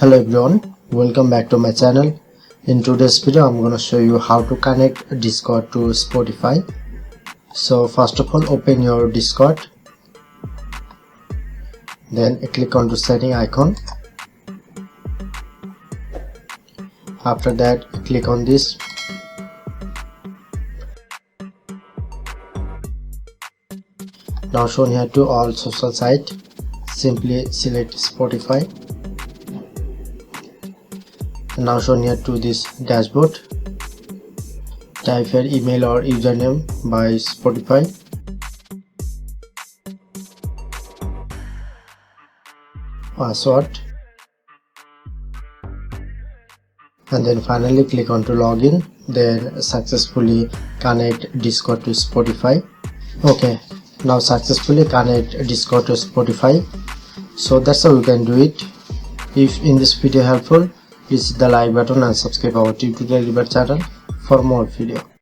Hello everyone, welcome back to my channel. In today's video I'm gonna show you how to connect Discord to Spotify. So first of all, open your Discord, then click on the setting icon. After that, click on this. Now shown here to all social site, simply select Spotify. Now shown here to this dashboard, type your email or username by Spotify. Password, and then finally click on to login. Then successfully connect Discord to Spotify. Okay, now successfully connect Discord to Spotify. So that's how you can do it. If in this video helpful, please hit the like button and subscribe our tutorial channel for more video.